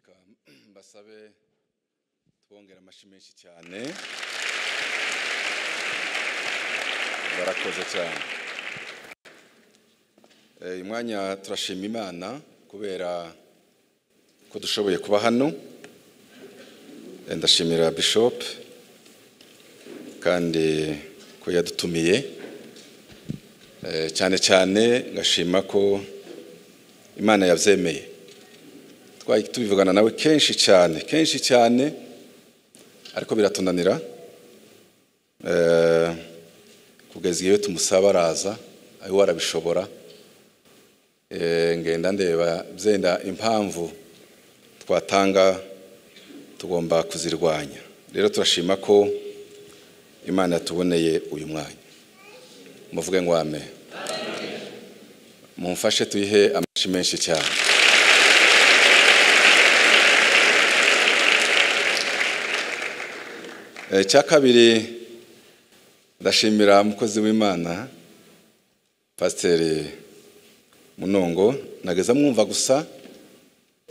reka mbasabe twongera amashi menshi cyane. Barakoze cyane. Uyu mwanya turashima Imana kubera ko dushoboye kuba hano. Ndashimira Bishop kandi ko yadutumiye. Cyane cyane ngashima ko Imana yavyemeye. Tubivugana nawe kenshi cyane ariko biratunanira. Kugeza iyo tumusaba araza ayo warabishobora. Ngenda ndeba byenda impamvu twatanga tugomba kuzirwanya. Rero turashima ko Imana yatuboneye uyu mwanya. Muvuge ngo amen. Mumfashe tuyihe amashi menshi cyane. Cyakabiri ndashimira umukozi w'Imana Pastor Munongo. Nageza mwumva gusa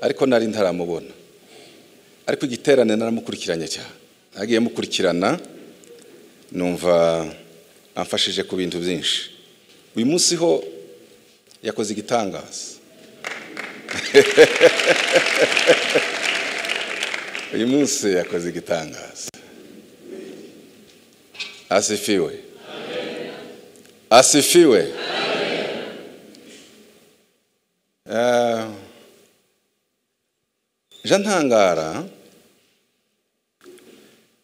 ariko nari ntaramubona, ariko igiterane naramukurikiranye cyane. Nagiye mukurikirana numva amfashije ku bintu byinshi. Uyu munsi ho yakoze igitangaza. Uyu munsi yakoze igitangaza. Asifiwe. Amen. Asifiwe. Amen. Jantangara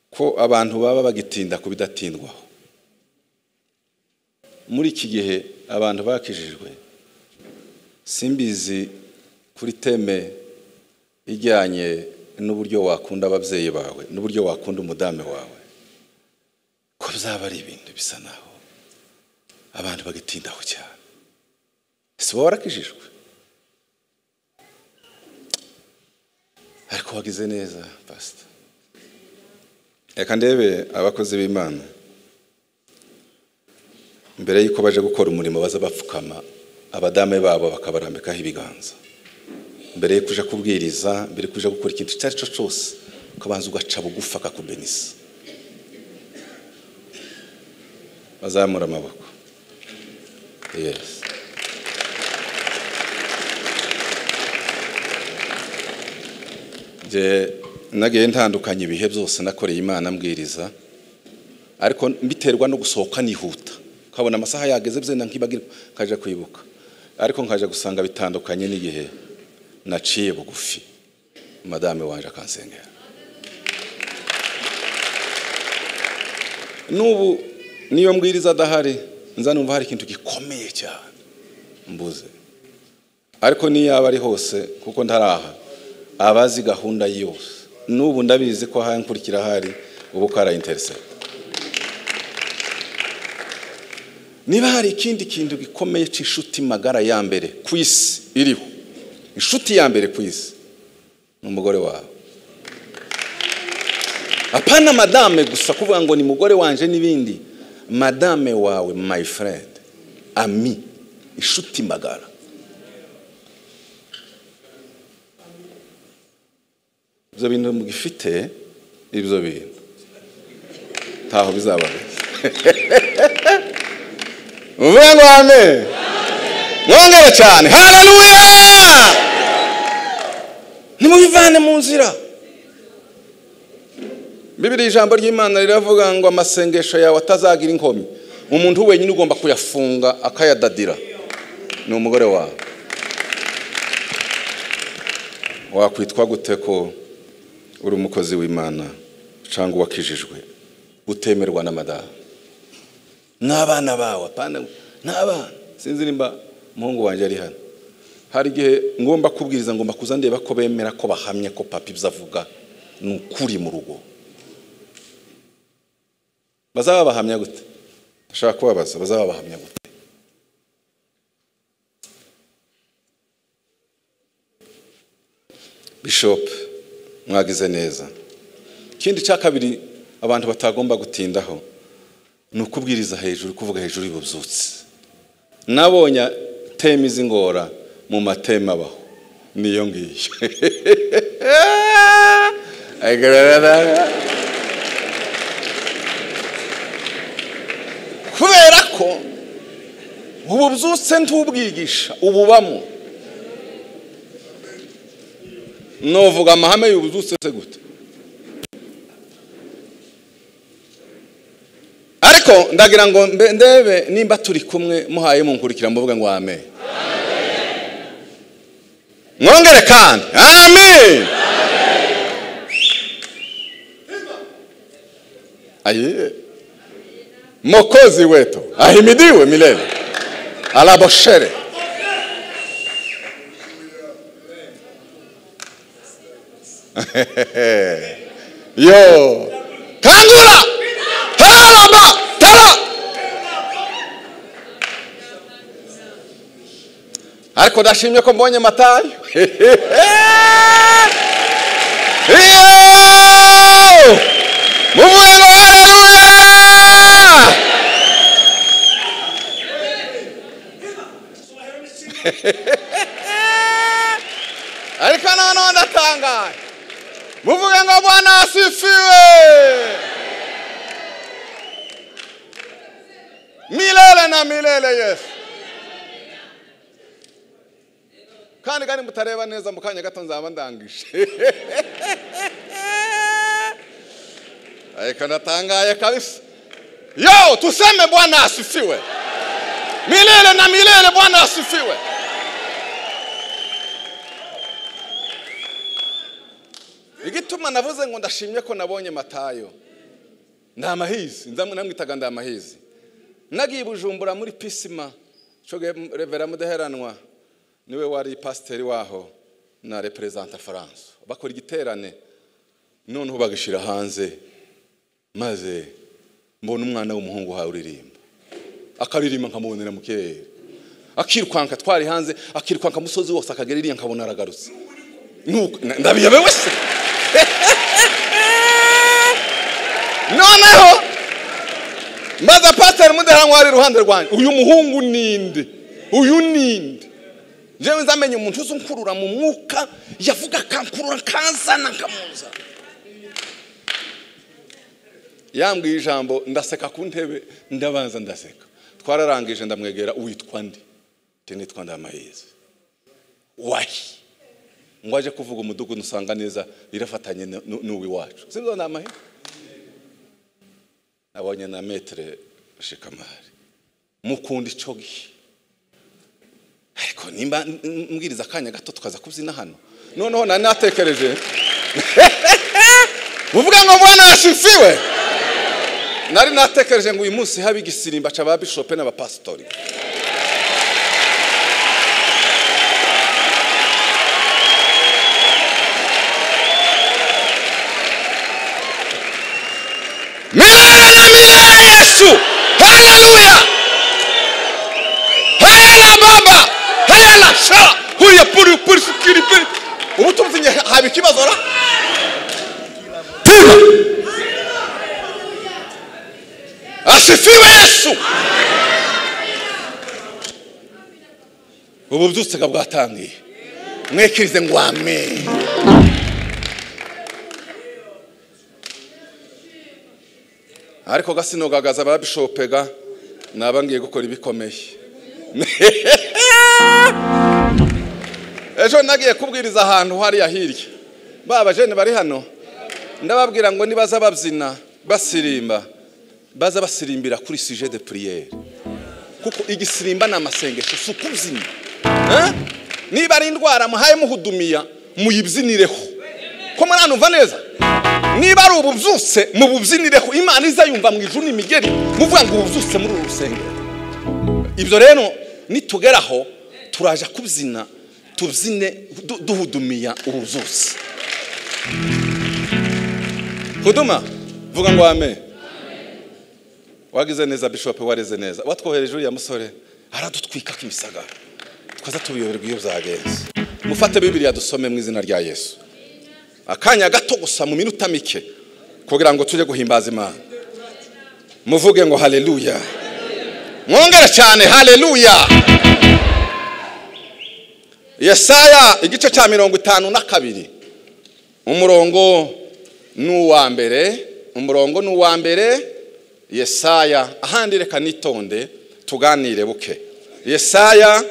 ko abantu baba bagitinda kubidatindwaho. Muri iki gihe abantu bakijijwe simbizi kuri teme ijyanye n'uburyo wakunda ababyeyi bawe n'uburyo wakunda umudame wawe, ko bizaba ari ibintu bisa naho abantu bagitindaho cyane. Ese warakijijwe ariko wagize neza pastor. Reka ndebe abakozi b'Imana mbere yuko baje gukora umurimo baza bapfukama abadame babo bakabarambikaho ibiganza. Mbere yo kuja kubwiriza, mbere kuja gukora ikintu cyari cyo cyose, ukabanza ugaca bugufa akakubenisa. Bazamura amaboko. Yes. Je nagiye ntandukanye ibihe byose nakoreye Imana mbwiriza, ariko mbiterwa no gusohoka nihuta. Kabona amasaha yageze byenda nkibagira kaje kwibuka, ariko nkaje gusanga bitandukanye n'igihe naciye bugufi madame wanje akansengera. Nubu niyo mbwiriza adahari nza numva hari ikintu gikomeye cyane mbuze, ariko niyo aba ari hose kuko ntaraha abazi gahunda yose. Nubu ndabizi ko hankurikira hari ubu kara intercept. Niba hari ikindi kintu gikomeye cy'inshuti magara ya mbere ku isi iriho, inshuti ya mbere ku isi n'umugore wawe. Apana madame gusa kuvuga ngo ni mugore wanje n'ibindi. Madame wawe, my friend, ami, inshuti magara. Ibyo bintu mugifite, ibyo bintu ntaho bizaba. Muvuge ngo amen. Mwongere cyane. Haleluya. Nimubivane mu nzira. Bibiliya ijambo ry'Imana riravuga ngo amasengesho yawe atazagira inkomyi. Umuntu wenyine ugomba kuyafunga akayadadira ni umugore wawe. Wakwitwa gute ko uri umukozi w'Imana cyangwa wakijijwe utemerwa na madame n'abana bawe? Apana n'abana. Sinzi nimba umuhungu wanje ari hano. Hari igihe ngomba kubwiriza, ngomba kuza ndeba ko bemera ko bahamye ko papa ibyavuga n'ukuri mu rugo. Bazaba bahamya gute? Ashaka kubabaza bazaba bahamya gute? Bishop mwagize neza. Ikindi cyakabiri abantu batagomba gutindaho nukubwiriza hejuru, kuvuga hejuru y'ububyutse. Nabonye teme izingora mu matema baho. niyo ngiyo. Kubera ko ubu byose ntubwigisha ububamo. Novuga amahame y'ububyutse se gute? Ariko ndagira ngo ndebe nimba turi kumwe muhaye munkurikira mvuga ngo amen. Mwongere kandi amen. Aye. Mokozi wetu ahimidiwe milele. Alaboshere. Yo. Kangura. Taraba. Tara. Ariko ndashimye ko mbonye Matayo. Muvuge ngo haleluya. Ariko none ndatangaye. Muvuge ngo Bwana asifiwe. Milele na milele Yesu. Kandi mutareba neza mu kanya gato nzaba ndangije. Ariko ndatangaye kabisa. Yo, tuseme Bwana asifiwe. Milele na milele Bwana asifiwe. Igituma navuze ngo ndashimye ko nabonye Matayo. Ndamahizi, ndamwitaga ndamahizi. Nagiye Bujumbura muri Pisima, coge Revera Mudeheranwa. Niwe wari pasiteri waho na representa France. Bakora igiterane none ubagishira hanze maze mbona umwana w'umuhungu ha uririmba. Akaririmba nkamubonera mu kirere. Akirukwanka twari hanze, akirukwanka musozi wose akagera iriya nkabona aragarutse. Nuko ndabiyobe wese. Noneho maze pasiteri Mudeheranwa ari ruhande rwanjye. Uyu muhungu ninde? Uyu ninde? Jewe nzamenye umuntu uzunkurura mu mwuka yavuga kankurura kanzana nkamuza. Yambwiye ijambo ndaseka ku ntebe ndabanza ndaseka. Twararangije ndamwegera uwitwa ndi. Nitwa Ndamahizi. Wahi. Ngo aje kuvuga umudugudu usanga neza irafatanye n'uwi wacu. Sinzo Ndamahizi. Abonye na metre Shikamari. Mukundi cogi. Ariko nimba mbwiriza akanya gato tukaza kubyina hano. Noneho natekereje. Muvuga ngo Bwana asifiwe. Nari natekereje ngo uyu munsi habe igisirimba ca ba bishop n'abapastori. Milele na milele Yesu. Haleluya. Hayala baba. Hayala sha. Huya puri sikiri puri. Ubutumzinye habe ikibazo ra. Asifiwe Yesu. Ubu byose bwatangiye. Mwekirize ngo amen. Ariko gasinogagaza babishopega nabangiye gukora ibikomeye. Ejo nagiye kubwiriza ahantu hari yahirye. Baba jene bari hano. Ndababwira ngo nibaza babyina basirimba baza basirimbira kuri sujet de prière. Kuko igisirimba namasengesho sukubyina. Niba ari indwara muhaye muhudumiya muyibyinireho. Ko mwanumva neza? Niba ari ububyutse mu bubyinireho Imana izayumva mu ijuru n'imigeri muvuga ngo ububyutse muri urusengero. Ibyo rero nitugeraho turaje kubyina tubyine duhudumiya ububyutse. Huduma vuga ngo amen. Wagize neza bishop wareze neza. Watwohereje uriya musore aradutwika kimisagara. Twaza tubiyoberwa iyo byagenze. Mufate Bibiliya dusome mu izina rya Yesu. Akanya gato gusa mu minota mike kugira ngo tuje guhimbaza Imana. Muvuge ngo haleluya. Mwongere cyane haleluya. Yesaya igice cya 52 umurongo n'uwa mbere Yesaya ahandi reka nitonde tuganire buke. Yesaya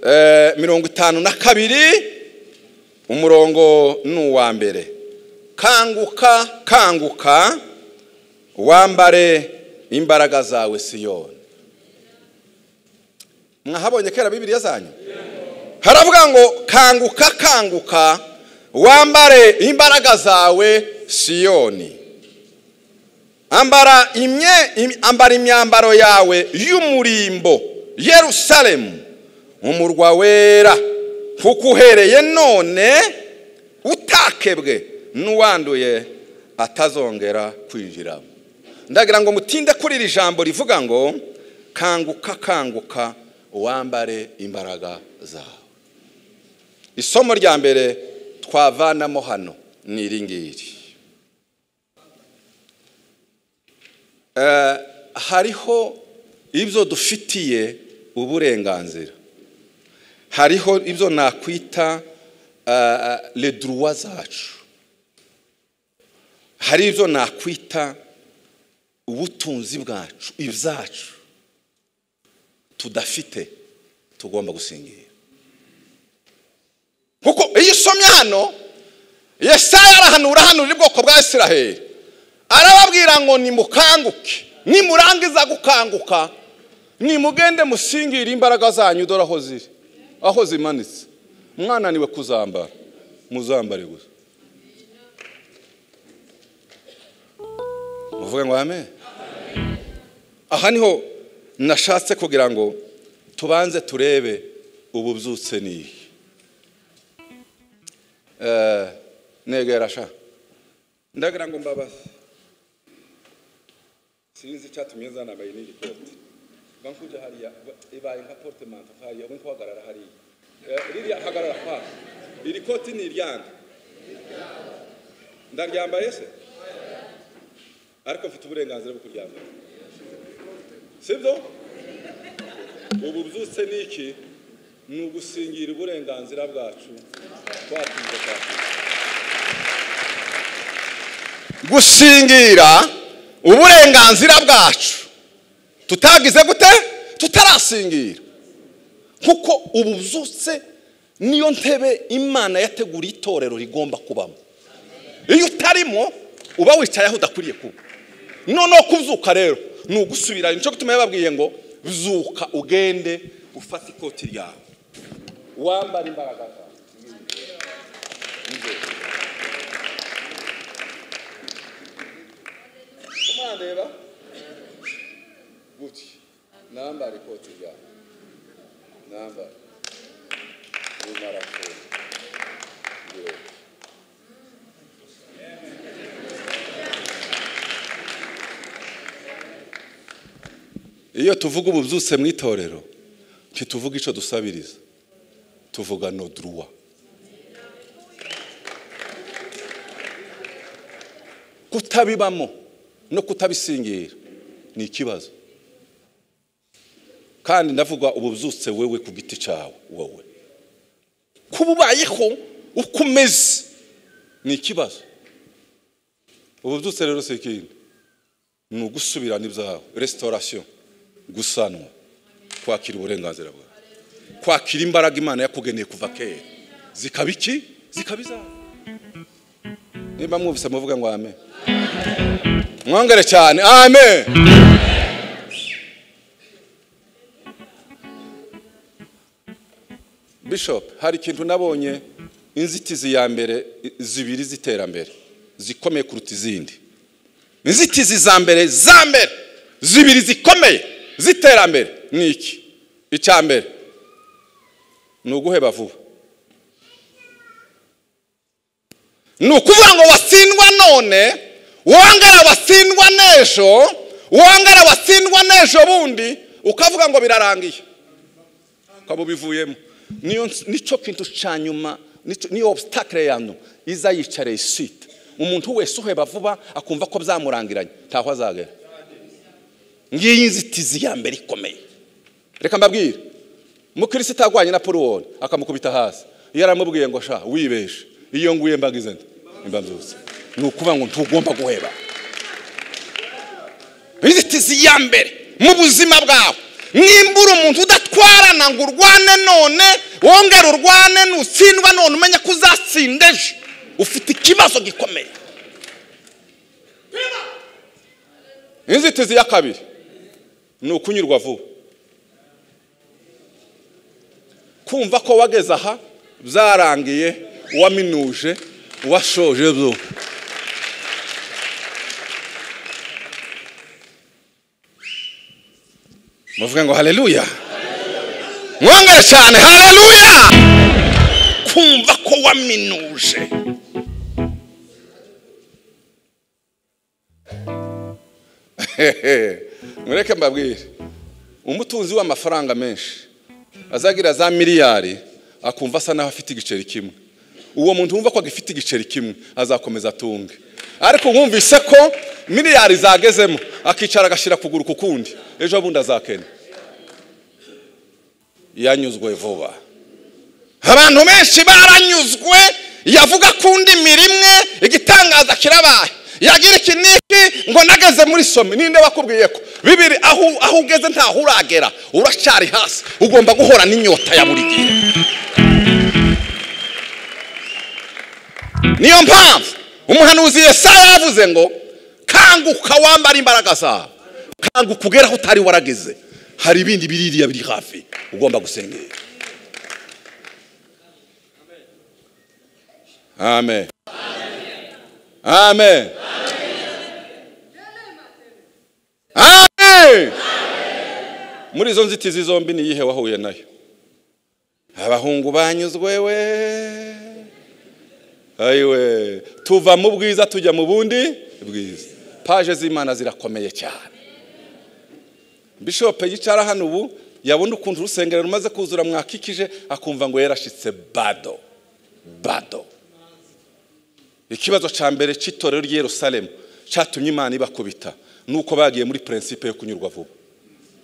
52 umurongo n'uwa mbere. Kanguka wambare imbaraga zawe Siyoni. Mwahabonye kera Bibiliya zanyu? Haravuga ngo kanguka wambare imbaraga zawe Siyoni. Ambara imyambaro yawe y'umurimbo Yerusalemu umurwa wera, kuko uhereye none utakebwe n'uwanduye atazongera kwinjiramo. Ndagira ngo mutinde kuri iri jambo rivuga ngo kanguka wambare imbaraga zawe. Isomo rya mbere twavanamo hano ni iringiri. Hariho ibyo dufitiye uburenganzira, hariho ibyo nakwita les droits zacu, hari ibyo nakwita ubutunzi bwacu, ibyacu tudafite tugomba gusingira. Kuko iyo usomye hano Yesaya arahanura ubwoko bwa Isiraheli, arababwira ngo nimukanguke, nimurangiza gukanguka nimugende musingira imbaraga zanyu dore aho ziri, aho zimanitse. Mwananiwe kuzambara muzambare gusa. Muvuge ngo amen. Aha niho nashatse kugira ngo tubanze turebe ububyutse ni negera sha. Ndagira ngo mbabaze, sinzi cyatumye zana bayi n'iri kote bankuja hariya ibaye nka portement hariya ubwo kwagarara hariya ririya hagarara kwa iri kote ni iryande ndaryambaye se ariko mfite uburenganzira bwo kuryambara, sibyo? Ubu byutse niki ni ugusingira uburenganzira bwacu twatunze kwacu, gusingira uburenganzira bwacu tutagize gute tutarasingira. Kuko ubu byutse niyo ntebe Imana yategura itorero rigomba kubamo. Iyo utarimo uba wicaye aho udakwiriye kuba. Noneho kuzuka rero ni ugusubira. Nico gituma yababwiye ngo zuka ugende ufata ikoti ryawe wambara imbaraga zawe. Kumandeba buti nambara ikoti ryawe nambara umaraso. Iyo tuvuga ububyutse mu itorero ntituvuga ico dusabiriza, tuvuga no droit. Kutabibamo no kutabisingira ni ikibazo. Kandi ndavuga ububyutse wewe ku giti cyawe, wowe kububayeho ukomeze ni ikibazo. Ububyutse rero se ikindi ni ugusubirana ibyawe, restauration, gusanwa, kwakira uburenganzira bwawe, kwakira imbaraga Imana yakugeneye kuva kera zikabiki zikabiza. Niba mwumvise muvuga ngo amen. Mwongere cyane amen. Bishop, hari ikintu nabonye, inzitizi ya mbere zibiri ziterambere zikomeye kuruta izindi. Inzitizi za mbere zibiri zikomeye ziterambere ni iki? Icya mbere ni uguheba vuba. Ni ukuvuga ngo wasindwa none wongera wasindwa n'ejo, wongera wasindwa n'ejo bundi ukavuga ngo birarangiye ukaba bivuyemo. Nico kintu cyanyuma, niyo obstacle yano iza yicare isite. Umuntu wese uheba vuba akumva ko byamurangiranye ntaho azagera. Ngiyi inzitizi ya mbere ikomeye. Reka mbabwire, Mukristo agwanye na Paul akamukubita hasi yaramubwiye ngo sha wibeshe iyo nguye mbagize nde imbabyutse nukuba ngo ntugomba guheba inzitizi ya mbere mu buzima bwawe nimbura umuntu udatwarana ngo urwane none wongera urwane nutsindwa none umenye ko uzatsindeje ufite ikibazo gikomeye. Inzitizi ya kabiri ni ukunyurwa vuba, kumva ko wageze aha byarangiye waminuje washoje byo. Muvuge ngo haleluya, mwongere cyane haleluya. Kumva ko waminuje, mureke mbabwire, umutunzi w'amafaranga menshi azagira za miliyari akumva asa naho afite igiceri kimwe. Uwo muntu wumva ko agifite igiceri kimwe azakomeza atunge, ariko wumvise ko miliyari zagezemo akicara agashira kuguru kukundi ejo bundi azakena. Yanyuzwe vuba. Abantu benshi baranyuzwe, yavuga kundi mirimwe igitangaza kirabaye, yagira ikiniki ngo nageze muri some. Ninde wakubwiye ko bibiri aho ugeze ntaho uragera, uracyari hasi, ugomba guhora n'inyota ya buri gihe. Niyo mpamvu umuhanuzi Yesaya yavuze ngo kanguka wambara imbaraga zawe, kanguka ugera aho utari warageze. Hari ibindi biririya biri hafi ugomba gusengera. Amen. Amen. Amen. Muri izo nzitizi zombi ni yihe wahuye nayo? Abahungu banyuzwe we, ayiwe, tuva mu bwiza tujya mu bundi bwiza. Paje z'Imana zirakomeye cyane. Bishop yicara hano ubu yabona ukuntu urusengero rumaze kuzura mwakikije akumva ngo yarashitse bado. Ikibazo ca mbere c'itorero ry'i Yerusalemu cyatumye Imana ibakubita nuko bagiye muri principe yo kunyurwa vuba.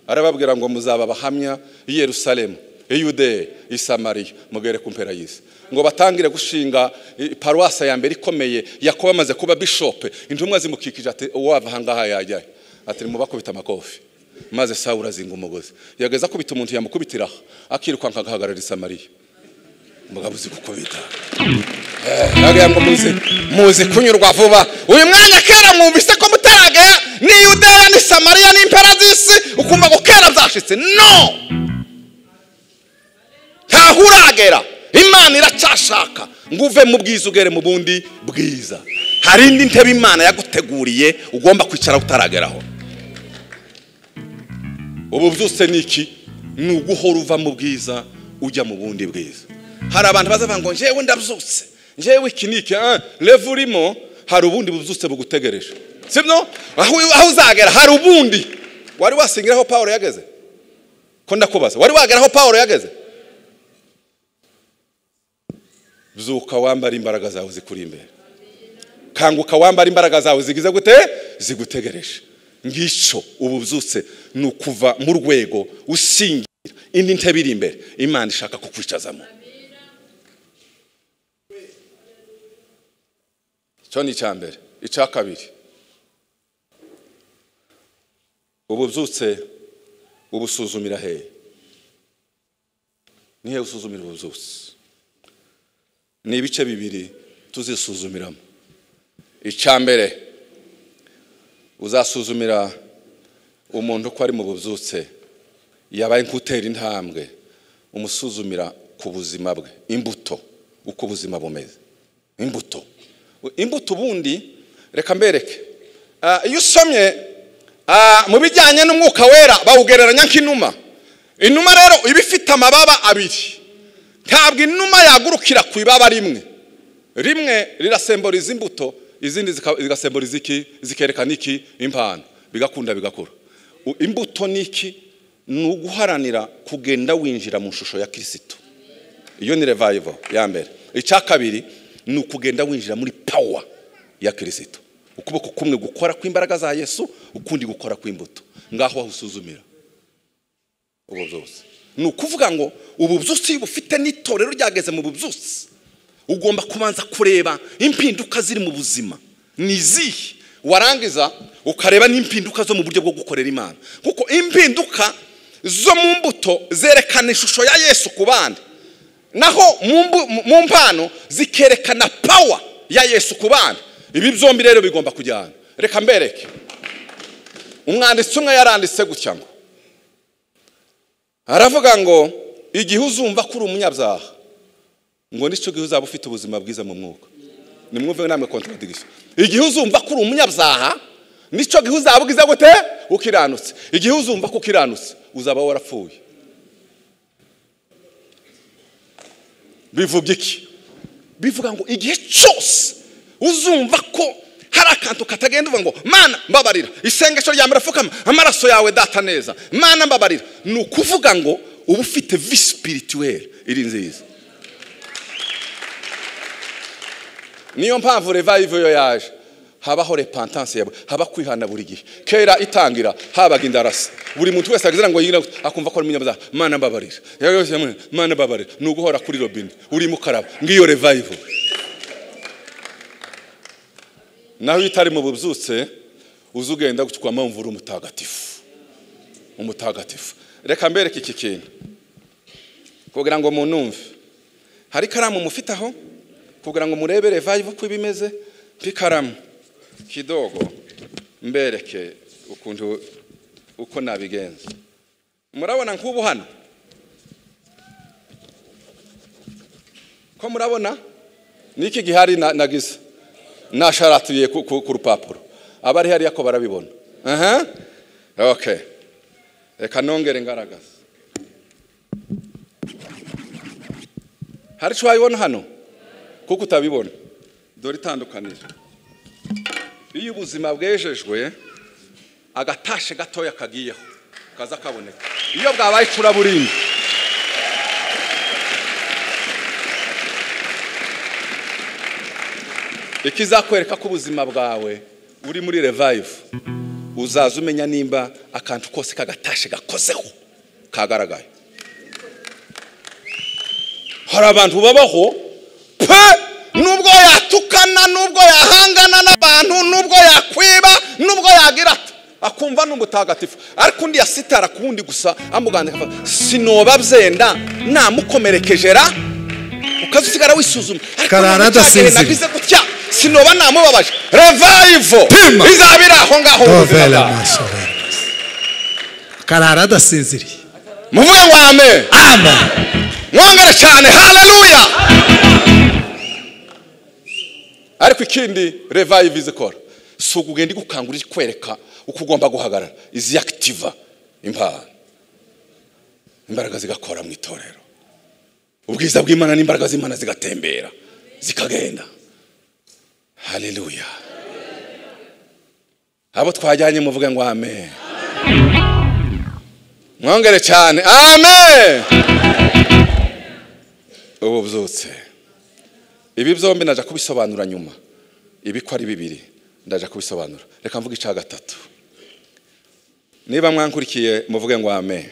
Arababwira ngo muzaba bahamya i Yerusalemu, i Yudeya, i Samariya, mugere ku mpera y'isi. Ngo batangire gushinga paruwasa ya mbere ikomeye. Yakobo amaze kuba bishop, intumwa zimukikije ati wava hangaha yajyaye, ati mubakubita amakofi. Maze Sawuli azinga umugozi, yageza kubita umuntu yamukubitira akiruka nkagahagarara i Samariya. Mugabo uzi gukubita, nagira ngo muzi kunyurwa vuba. Uyu mwanya kera mwumvise ko mutaragera ni Yudeya ni Samariya ni impera z'isi, ukumva ko kera byashitse. No, ntaho uragera. Imana iracyashaka ngo uve mu bwiza ugere mu bundi bwiza. Hari indi ntebe Imana yaguteguriye ugomba kwicara utarageraho. Ubu byose niki ni uguhora uva mu bwiza ujya mu bundi bwiza. Hari abantu bazavuga ngo njewe ndabyutse, njewe ikiniki levurimo, hari ubundi bubyutse bugutegereje. Sibyo? Aho uzagera hari ubundi. Wari wasingiraho Paulo yageze? Ko ndakubaza, wari wageraho Paulo yageze? Zuka wambara imbaraga zawe zikuri imbere. Kanguka wambara imbaraga zawe zigize gute? Zigutegereje. Ngico ubu byutse nukuva mu rwego usingira indi ntebe iri imbere Imana ishaka kukwicazamo. Cyo ni cyambere. Icya kabiri, ubu byutse ubusuzumira he? Nihe usuzumira ubu byutse? Ni ibice bibiri tuzisuzumiramo. Icya mbere, uzasuzumira umuntu ko ari mu bubyutse yabaye nkutera intambwe, umusuzumira ku buzima bwe, imbuto, uko ubuzima bumeze. Imbuto bundi reka mbereke. Iyo usomye mu bijyanye n'umwuka wera bawugereranya nk'inuma. Inuma rero iba ifite amababa abiri. Ntabwo inuma yagurukira ku ibaba rimwe rirasemboriza imbuto, izindi zigasemboriza iki, zikerekana iki, impano, bigakunda bigakura. Imbuto niki? Ni uguharanira kugenda winjira mu shusho ya Kristo. Iyo ni revival ya mbere. Icya kabiri ni ukugenda winjira muri power ya Kristo. Ukuboko kumwe gukora kw'imbaraga za Yesu, ukundi gukora kw'imbuto. Ngaho aho usuzumira ubu byose. ni ukuvuga ngo ububyutsi bufite n'itorero ryageze mu bubyutsi, ugomba kubanza kureba impinduka ziri mu buzima ni izihe, warangiza ukareba n'impinduka zo mu buryo bwo gukorera Imana, kuko impinduka zo mu mbuto zerekana ishusho ya Yesu ku bandi, naho mu mpano zikerekana power ya Yesu ku bandi. Ibi byombi rero bigomba kujyana. Reka mbereke umwanditsi umwe yaranditse gutya ngo, aravuga ngo igihe uzumva kuri umunyabyaha ngo nicyo gihe uzaba ufite ubuzima bwiza mu mwuka. Nimwumve namwe contradiction. Igihe uzumva kuri umunyabyaha nicyo gihe uzaba ugize gute ukiranutse. Igihe uzumva ko ukiranutse uzaba warapfuye. Bivuga iki? Bivuga ngo igihe cyose uzumva ko hari akantu katagenda uvuga ngo Mana mbabarira, isengesho rya murafukama amaraso yawe data neza, Mana mbabarira, ni ukuvuga ngo uba ufite vie spirituelle iri nziza. Niyo mpamvu revival yo yaje habaho repentance yabo, haba kwihana buri gihe. Kera itangira habaga indarasi, buri muntu wese agizera ngo yingira akumva ko ari umunyabyaha, Mana mbabarira, Mana mbabarira, nuguhora kuri robine uri mukaraba. Ngiyo revival. Naho itari mu bubyutse uzugenda gucyukwa mvura umutagatifu. Reka mbereke iki kintu kugira ngo munumve. Hari karamu mufitaho kugira ngo murebe revival ko ibimeze. Pikaramu kidogo mbereke uko nabigenza. Murabona nk'ubu hano ko murabona niki gihari nagize nasharatuye ku rupapuro, abari hari yako barabibona. Okay, reka nongere ngaragaza. Hari cyo wayibona hano kuko utabibona. Dore itandukanije. Iyo ubuzima bwejejwe agatashe gatoya kagiyeho kaza kaboneka, iyo bwabaye curaburindi ikizakwereka ko ubuzima bwawe uri muri revive, uzaza umenya nimba akantu kose kagatashe gakozeho kagaragaye. Hari abantu babaho pe nubwo yatukana, nubwo yahangana n'abantu, nubwo yakwiba, nubwo yagira akumva n'umutagatifu, ariko undi yasitara kundi gusa amuganda kafa sinoba byenda namukomerekejera, ukazusigara wisuzuma karara adasinzira sinoba namubabaje. Revival izabira aho ngaho karara adasinziriye. Muvuge ngo amen. Amen. Mwongere cyane haleluya. Ariko ikindi revival izikora so kugenda gukangurira kwereka uko ugomba guhagarara, izi active imbaraga zigakora mu itorero, ubwiza bw'Imana n'imbaraga z'Imana zigatembera zikagenda. Haleluya. Abo twajyanye muvuge ngo amen. Mwongere cyane amen. Ubu byose ibi byombi naje kubisobanura nyuma. Ibi ko ari bibiri ndaje kubisobanura. Reka mvuge icya gatatu. Niba mwankurikiye muvuge ngo amen.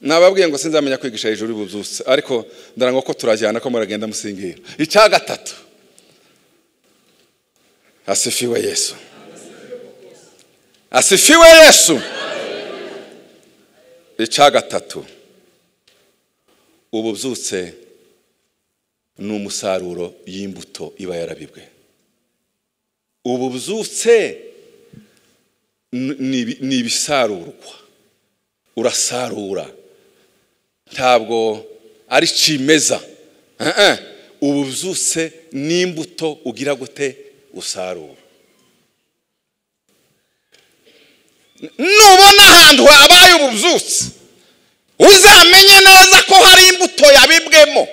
Nababwiye ngo sinzamenya kwigisha hejuru y'ububyutse, ariko ndarango ko turajyana ko muragenda musingira. Icya gatatu. Asifiwe Yesu. Asifiwe Yesu. Icya gatatu. Ububyutse ni umusaruro y'imbuto iba yarabibwe. Ububyutse ni ibisarurwa, urasarura, ntabwo ari cimeza. Ububyutse ni imbuto ugira gute usarura. Nubona ahantu habaye ububyutse uzamenye neza ko hari imbuto yabibwemo.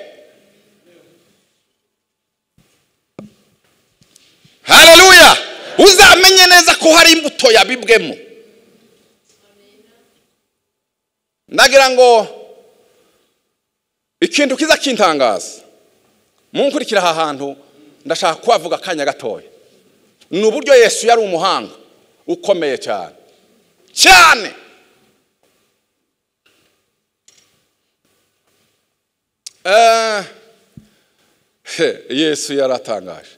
Haleluya. Uzamenye neza ko hari imbuto yabibwemo. Nagira ngo ikintu kiza kintangaza munkurikira aha hantu ndashaka kuvuga kanya gatoya. Ni uburyo Yesu yari umuhanga ukomeye cyane cyane. Yesu yaratangaje.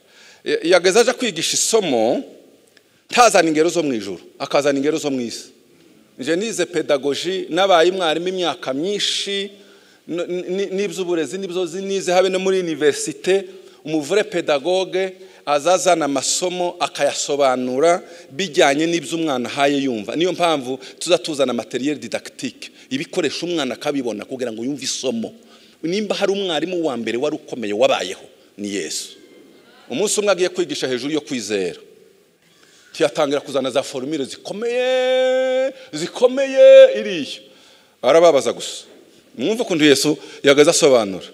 Yageze aje kwigisha isomo ntazana ingero zo mu ijuru, akazana ingero zo mu isi. Nje nize pedagogy nabaye mwarimu imyaka myinshi n'iby'uburezi n'ibyo nize habe no muri universite. Umuvure pedagogue azazana amasomo akayasobanura bijyanye n'ibyo umwana haye yumva. Niyo mpamvu tuzatuzana materiel didactique, ibikoresho umwana akabibona kugira ngo yumve isomo. Nimba hari umwarimu wa mbere wari ukomeye wabayeho ni Yesu. Umunsi umwe agiye kwigisha hejuru yo kwizera, tiyatangira kuzana za formule zikomeye iriya. Arababaza gusa. Mwumva kuntu Yesu yagaza asobanura.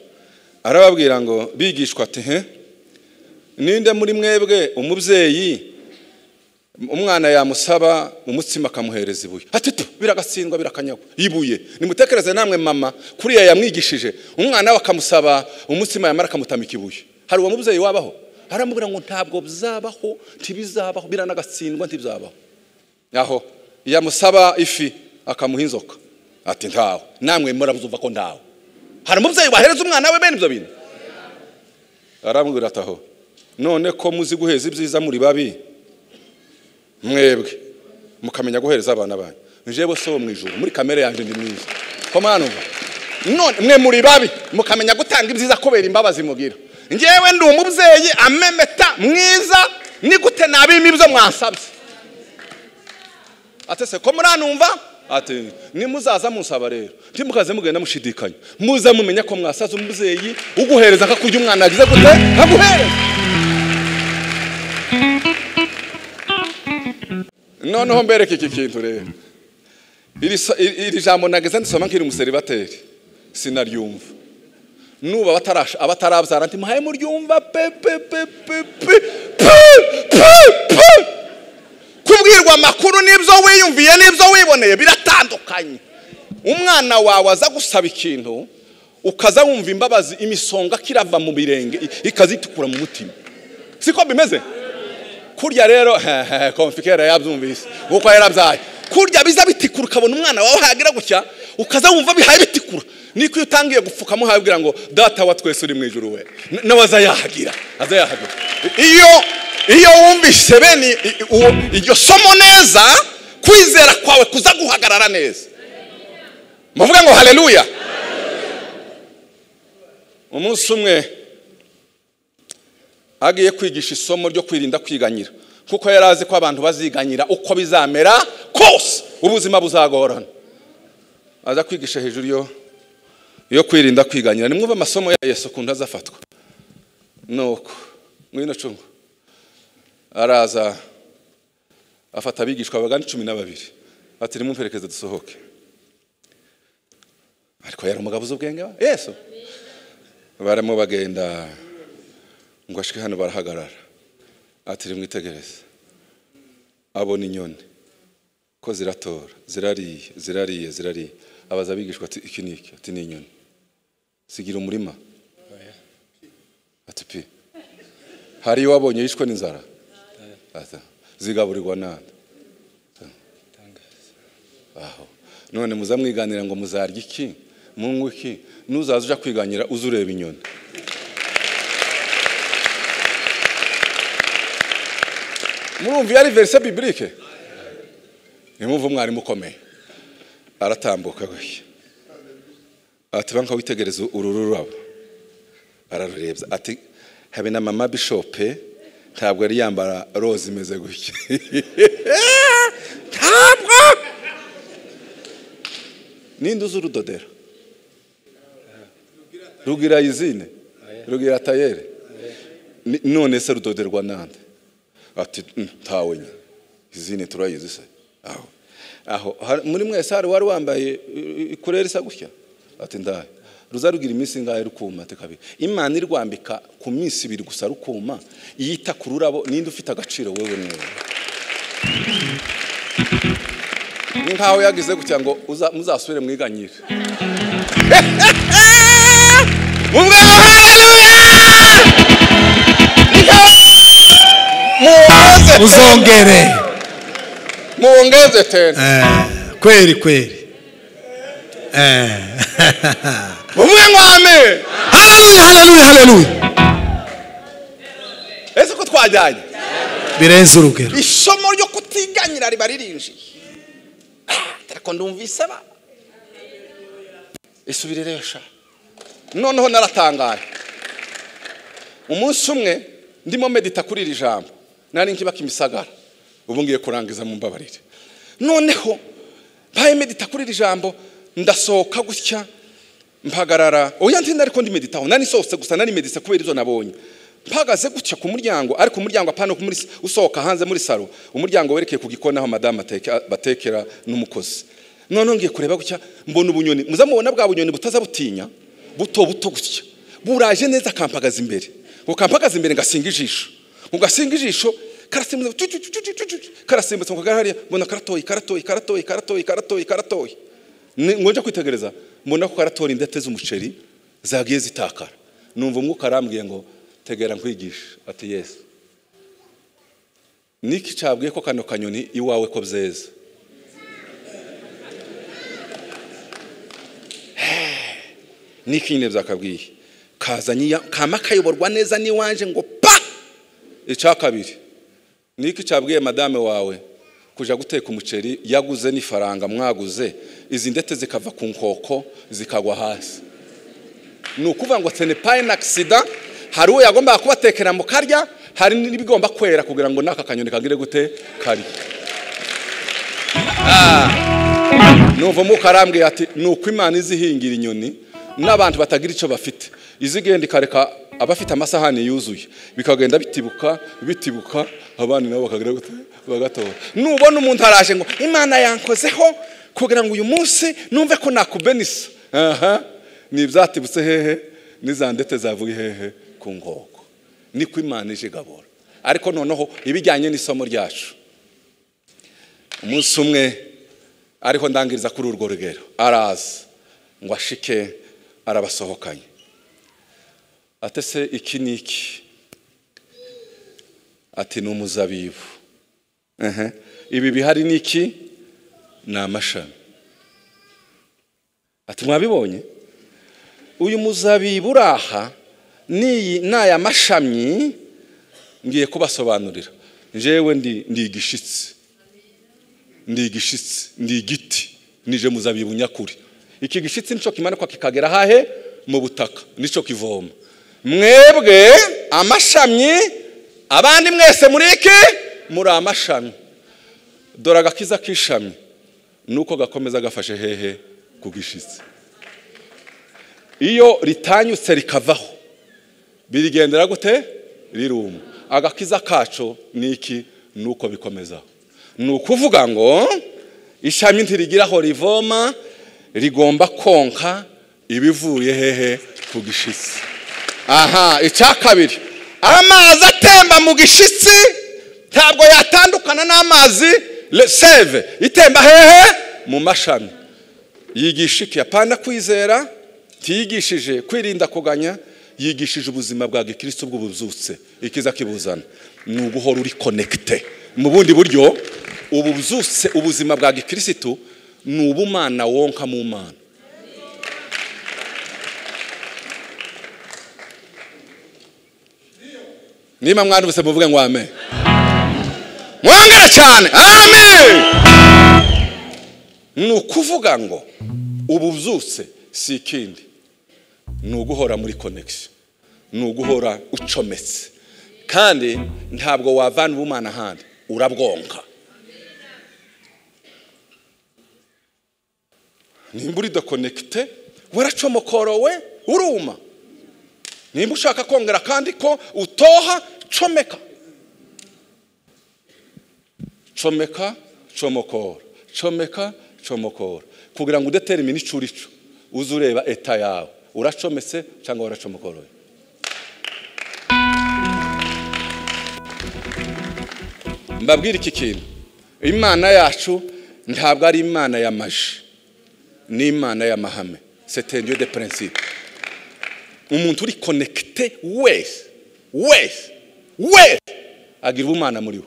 Arababwira ngo bigishwa ati ninde muri mwebwe umubyeyi umwana yamusaba umutsima akamuhereza ibuye, ati biragatsindwa birakanyagwa ibuye. Nimutekereze namwe mama kuriya yamwigishije umwana we akamusaba umutsima yamara akamutamika ibuye. Hari uwo mubyeyi wabaho? Aramubwira ngo ntabwo bizabaho, ntibizabaho, biranagatsindwa ntibizabaho. Aho yamusaba ifi akamuha inzoka, ati ntawe. Namwe murabuzuva ko ntawe. Hari umubyeyi wahereza umwana we bene ibyo bintu? Aramubwira ati aho none ko muzi guheza ibyiza muri babi mwebwe mukamenya guhereza abana banyu, njewe so mu ijuru muri kamere yanjye ndi mwiza ko mwana none mwe muri babi mukamenya gutanga ibyiza kubera imbabazi mugira. Njewe ndi umubyeyi amemeta mwiza ni gute nabima ibyo mwansabye. Atese ko muranumva? Ati nimuzaza musaba rero ntimukaze mugenda mushidikanya, muza mumenya ko mwasaza umubyeyi uguhereza akakurya umwana agize gute aguhereza. Noneho mbereke iki kintu rero. Iri jambo nageze ndisoma nkiri umuseribateri sinaryumva. Nuba abatarabyara nti muhaye muryumva kubwirwa amakuru n'ibyo wiyumviye n'ibyo wiboneye biratandukanye. Umwana wawe aza gusaba ikintu ukaza wumva imbabazi imisonga kirava mu birenge ikazitukura mu mutima, siko bimeze? Kurya rero konfikera yabyumvise uko yarabyaye kurya biza bitikura ukabona umwana wawe hagira gutya ukaza wumva bihaye bitikura. Niko utangiye gupfukamo habwira ngo data wa twese uri mu ijuru we nawaza yahagira azayahagira. Iyo wumvise bene iryo somo neza kwizera kwawe kuza guhagarara neza. Muvuga ngo haleluya. Umunsi umwe agiye kwigisha isomo ryo kwirinda kwiganyira, kuko yarazi ko abantu baziganyira uko bizamera kose ubuzima buzagorana. Aza kwigisha hejuru yo kwirinda kwiganyira. Nimwumva amasomo ya Yesu kuntu azafatwa. Nuko mwino cungu araza afata abigishwa bagana 12 ati nimumperekeze dusohoke. Ariko yari umugabo uzubwenge Yesu. Baramo bagenda ngo ashike hano barahagarara, ati rimwitegereze. Abona inyoni ko ziratora zirariye. Abaza abigishwa ati iki niki? Ati ni inyoni. Sigira umurima? Ati pi hari wabonye yishwe n'inzara? Ati zigaburirwa nande? Aho none muzamwiganira ngo muzarya iki munywe iki, nuzaza uja kwiganyira uzureba inyoni. Murumva yari verse biblique. Nimumva umwarimu ukomeye aratambuka gutya ati banka witegereza ururabo. Ararurebye ati habe na mama Bishop ntabwo ari yambara rose imeze gutya. Ntabwo ninde uzurudodera rugira izine rugira tayere none se rudoderwa nande? Ati ntawe izine turayizi se. Aho muri mwese hari wari wambaye ikurere isa gutya? Ati ndaye. Ruzarugira iminsi ngahe rukuma ate kabiri? Imana irwambika ku minsi 2 gusa rukuma yita ku rurabo. Ninde ufite agaciro wewe newe? Nkaho yagize gutya ngo muzasubire mwiganyire. Mumwe haleluya. Muongeze tena. Kweli. Muvuge ngo amen. Haleluya, haleluya, haleluya. Ese ko twajyanye Birenze urugero. isomo ryo kutiganyira riba ririnjiye. Ariko ndumvise ba isubireresha. Noneho naratangaye. Umunsi umwe ndimo medita kuri iri jambo. Nari nkibaka imisagara. Ubu ngiye kurangiza mu mbabarire. Noneho baye medita kuri iri jambo ndasohoka gutya mpagarara. Oya ntinda ariko ndi meditaho. Nani sohotse gusa nari medita kubera izo nabonye. Mpagaze gutya ku muryango ariko umuryango apana ku muri usohoka hanze muri salo. Umuryango werekeye ku gikona aho madame batekera n'umukozi. None ngiye kureba gutya mbona ubunyoni. Muzamubona bwa bunyoni butaza butinya. Buto gutya. Buraje neza kampagaza imbere. Ukampagaza imbere ngasinga ijisho. Ugasinga ijisho karasimbuza karasimbutse ngo gahari mbona karatoyi. Ngoje kwitegereza mbona ko karatora indete z'umuceri zagiye zitakara. Numva umwuka arambwiye ngo tegera nkwigisha ati Yesu. Niki cabwiye ko kano kanyoni iwawe ko byeze. Niki nyine byakabwiye. Kazanyiya kama kayoborwa neza ni wanje ngo pa. Icakabiri. Niki cabwiye madame wawe kuja guteka umuceri yaguze n'ifaranga mwaguze izi ndete zikava ku nkoko zikagwa hasi. Nukuvuga ngo ce n'est pas un accident. Hari uwo yagomba kubatekera mu karya, hari n'ibigomba kwera kugira ngo naka kanyoni kagire gute kari. Numva mukarambwe ati nuko Imana izihingira inyoni n'abantu batagira ico bafite. Izigenda ikareka abafite amasahani yuzuye bikagenda bitibuka abandi nabo bakagira gute bagatora. Nubona umuntu araje ngo Imana yankozeho kugira ngo uyu munsi numve ko nakubenisa. Ni byatibutse hehe nizandete zavuye hehe ku ngoko. Niko Imana ije gabora. Ariko noneho ibijyanye n'isomo ryacu. Umunsi umwe ariko ndangiriza kuri urwo rugero. Araza ngo ashike arabasohokanye. Atese iki niki. Ati ni umuzabibu. Ibi bihari niki ni amashami. Ati mwabibonye? Uyu muzabibu uraha naya mashami ngiye kubasobanurira. Njewe ndi igishitsi. Ndi igiti. Nije muzabibu nyakuri. Iki gishitsi nico kimanuka kikagera hahe mu butaka. Nico kivoma. Mwebwe amashami abandi mwese muri iki muri amashami. Dora gakiza kishami nuko gakomeza gafashe hehe ku gishitsi. Iyo ritanyutse rikavaho birigendera gute riruma. Agakiza kaco niki nuko bikomeza. Nukuvuga ngo ishami ntirigiraho rivoma rigomba konka ibivuye hehe ku gishitsi. Icyakabiri amazi atemba mu gishitsi ntabwo yatandukana n'amazi seve itemba hehe mu mashami. Yigishike apana kwizera, tiyigishije kwirinda kuganya, yigishije ubuzima bwa Gikristo bw'ubuzutse. Ikiza kibuzana ni uguhora uri connecte. Mu bundi buryo ubuzutse ubuzima bwa Gikristo ni ubumana wonka mu Mana. Nima mwana bose muvuge ngo amen. Mwongera cyane. Amen. Nukuvuga ngo ubuzutse si ikindi. Nuguhora muri connection. Nuguhora ucometse. Kandi ntabwo wavana ubumana handi urabwonka. Nimba uri connecte waracomokorowe uruma. Nimba ushaka kongera kandi ko utoha comeka. Comokora kugira ngo udetermine icurico uzureba eta yawe uracometse cyangwa waracomokorowe. Mbabwira iki kintu, Imana yacu ntabwo ari Imana ya maji, ni Imana ya mahame. C'est un Dieu de principe. Umuntu uri connecté wese agira ubumana muri we.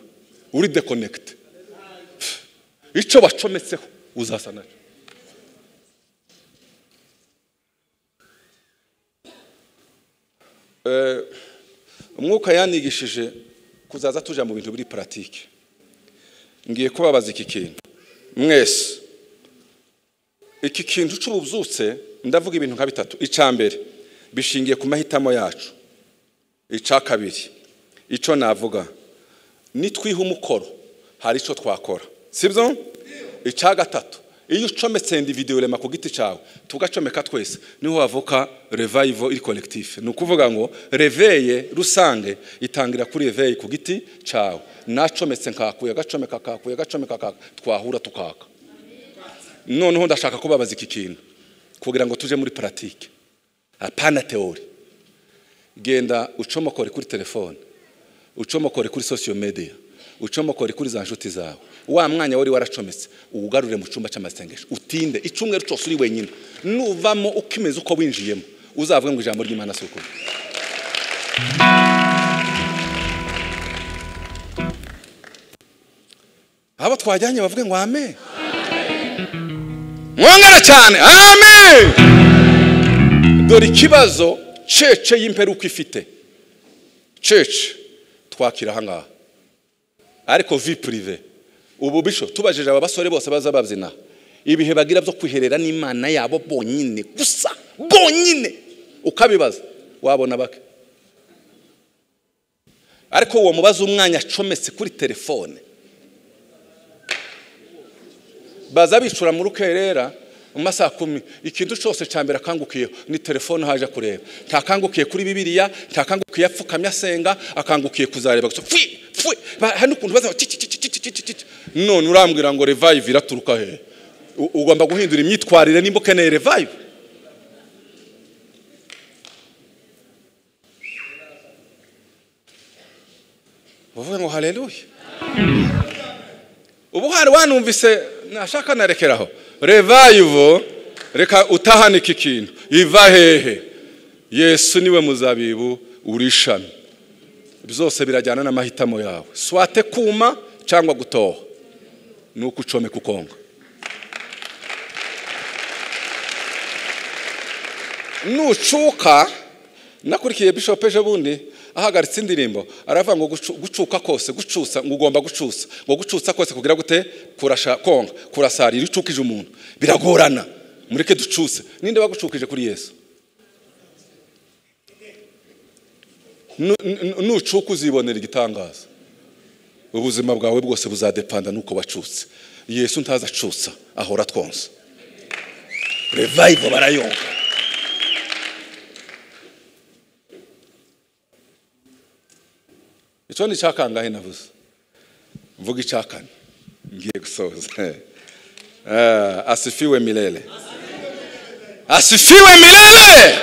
Uri déconnecté ico bacometseho uzasa naco. umwuka yanigishije kuzaza tuja mu bintu biri pratique. Ngiye kubabaza iki kintu mwese. Iki kintu cy'ububyutse ndavuga ibintu nka bitatu. Icambere bishingiye ku mahitamo yacu. Ica kabiri ico navuga nitwiha umukoro hari ico twakora, sibyo? Ica gatatu iyo ucometse individuellement ku giti cyawe tugacomeka twese niho havuka revival iri collectif. Ni ukuvuga ngo reveille rusange itangira kuri reveille ku giti cyawe. Nacometse nkakuye gacomeka kakuye gacomeka twahura tukaka. Noneho ndashaka kubabaza iki kintu kugira ngo tuje muri pratique, apana theory. Genda ucomokore kuri telefone, ucomokore kuri social media, ucomokore kuri za nshuti zawe. Wa mwanya wari waracometse ugarure mu cyumba cy'amasengesho utinde icumweru cyose uri wenyine. Nuvamo ukimeze uko winjiyemo uzavuga ngo ijambo ry'Imana soko. Abo twajyanye bavuge ngo amen. Mwongera cyane amen. Dore ikibazo cece y'imperuka ifite. Cece twakira hanga. Ariko vie privée. Ubu bisho tubajeje aba basore bose baza babyina. Ibihe bagira byo kwiherera n'Imana yabo bonyine gusa. Bonyine. Ukabibaza wabona bake. Ariko uwo mubaza umwanya acometse kuri telefone. Baza bicura mu rukerera umasa 10 ikintu cyose cyambere akangukiye ni telefone haje kureba. Ntakangukiye kuri Bibiliya, ntakangukiye apfukamya senga, akangukiye kuzareba gusa. Fwi hano kuntu baza none urambwira ngo revive iraturuka he? Ugomba guhindura imyitwarire nimba ukeneye revive. Uvuga ngo haleluya. Ubu hari wanumvise nashaka narekeraho. Revive reka utahana iki kintu. Iva hehe? Yesu niwe muzabibu urishami. Byose birajyana n'amahitamo yawe. Swate kuma cyangwa gutoha. Nuko ucome kukonga. Nucuka nakurikiye Bishop ejo bundi ahagaritse indirimbo aravuga ngo gucuka kose gucusa ngo ugomba gucusa ngo gucusa kose kugira gute kurasha konga kurasarira icukije umuntu biragorana mureke ducuse. Ninde wagucukije kuri Yesu? Nucuka uzibonera igitangaza. Ubuzima bwawe bwose buzadepanda nuko wacutse. Yesu ntaza acusa ahora twonse. Revive barayonga. Icyo ni cyakangahe navuze. Mvuga icyakane ngiye gusoza. Asifiwe milele. Asifiwe milele.